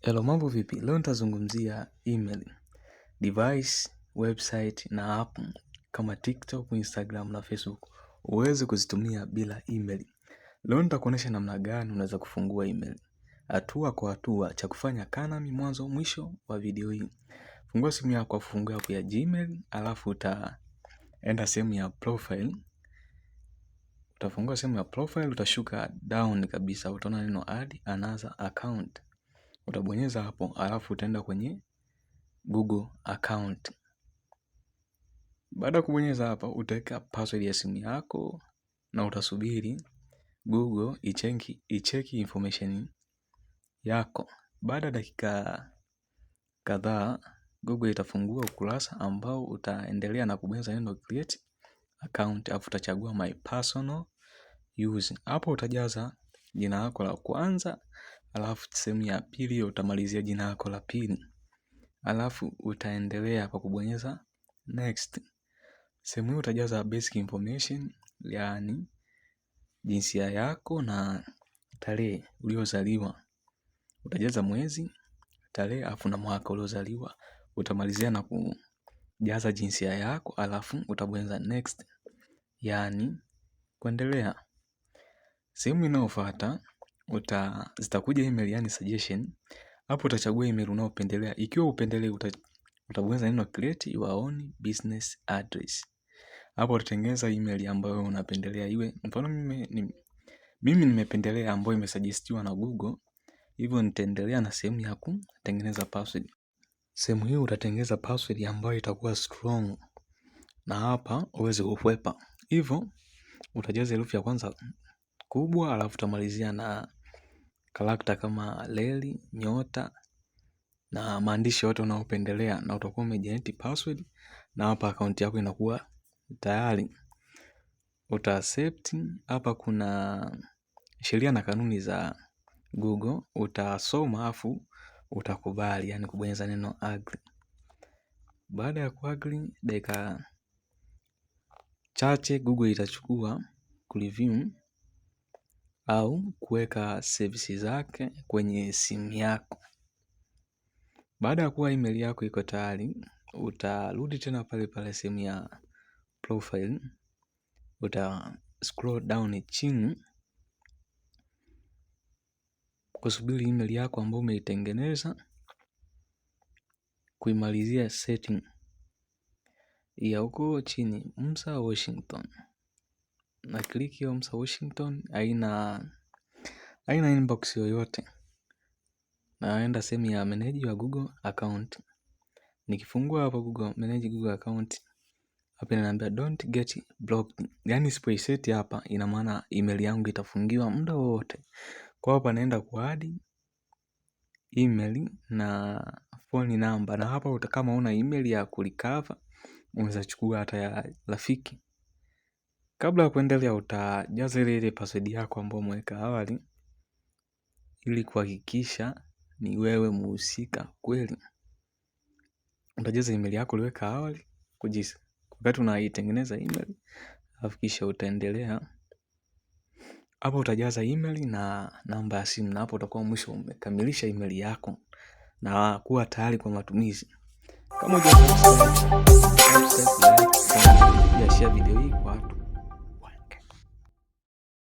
Hello, mambo vipi? Leo nitazungumzia email, device, website na app kama TikTok, Instagram na Facebook. Uweze kuzitumia bila email. Leo nitakuonesha namna gani unaweza kufungua email. Hatua kwa hatua, cha kufanya kaa nami mwanzo mwisho wa video hii. Fungua simu yako, fungua app ya Gmail, alafu utaenda sehemu ya profile. Utafungua sehemu ya profile, utashuka down kabisa, utaona neno add another account. Utabonyeza hapo, alafu utaenda kwenye Google account. Baada ya kubonyeza hapa, utaweka password ya simu yako na utasubiri Google icheki information yako. Baada ya dakika kadhaa, Google itafungua ukurasa ambao utaendelea na kubonyeza neno create account, alafu utachagua my personal use. Hapo utajaza jina lako la kwanza, alafu sehemu ya pili utamalizia jina lako la pili. Alafu utaendelea kwa kubonyeza next. Sehemu hii utajaza basic information, yani jinsia yako na tarehe uliozaliwa. Utajaza mwezi, tarehe alafu na mwaka uliozaliwa. Utamalizia na kujaza jinsia yako, alafu utabonyeza next, yani kuendelea. Sehemu inayofuata zitakuja email, yani suggestion. Hapo utachagua email unaopendelea. Ikiwa upendelee, utabonyeza neno create your own business address. Hapo utatengeneza email ambayo unapendelea iwe. Mfano mimi nimependelea ambayo imesuggestiwa na Google. Hivyo nitaendelea na sehemu ya kutengeneza password. Sehemu hii utatengeneza password ambayo itakuwa strong na hapa uweze kukwepa. Hivyo utajaza herufi ya kwanza kubwa, alafu utamalizia na character kama leli, nyota na maandishi yote unayopendelea, na utakuwa umegenerate password na hapa account yako inakuwa tayari. Accept. Hapa kuna sheria na kanuni za Google, utasoma afu utakubali, yani kubonyeza neno agree. Baada ya kuagree, dakika chache Google itachukua kureview au kuweka services zake kwenye simu yako. Baada ya kuwa email yako iko tayari, utarudi tena pale pale sehemu ya profile. Uta scroll down chini kusubiri email yako ambayo umeitengeneza kuimalizia setting ya huko chini, Msa Washington. Na click hiyo Msa Washington, haina inbox yoyote. Naenda sehemu ya manage your Google account. Nikifungua hapo manage Google account, hapa inaniambia don't get blocked. Yani sipoiset hapa, ina maana email yangu itafungiwa muda wote. Kwa hapa naenda kuadi email na phone number, na hapa kama una email ya kurecover unaweza chukua hata ya rafiki. Kabla ya kuendelea, utajaza ile password yako ambayo umeweka awali ili kuhakikisha ni wewe muhusika kweli. Utajaza email yako uliweka awali wakati unaitengeneza email, alafu kisha utaendelea. Hapo utajaza email na namba ya simu, na hapo utakuwa mwisho umekamilisha email yako na kuwa tayari kwa matumizi. Kama hujasubscribe, share video hii kwa watu.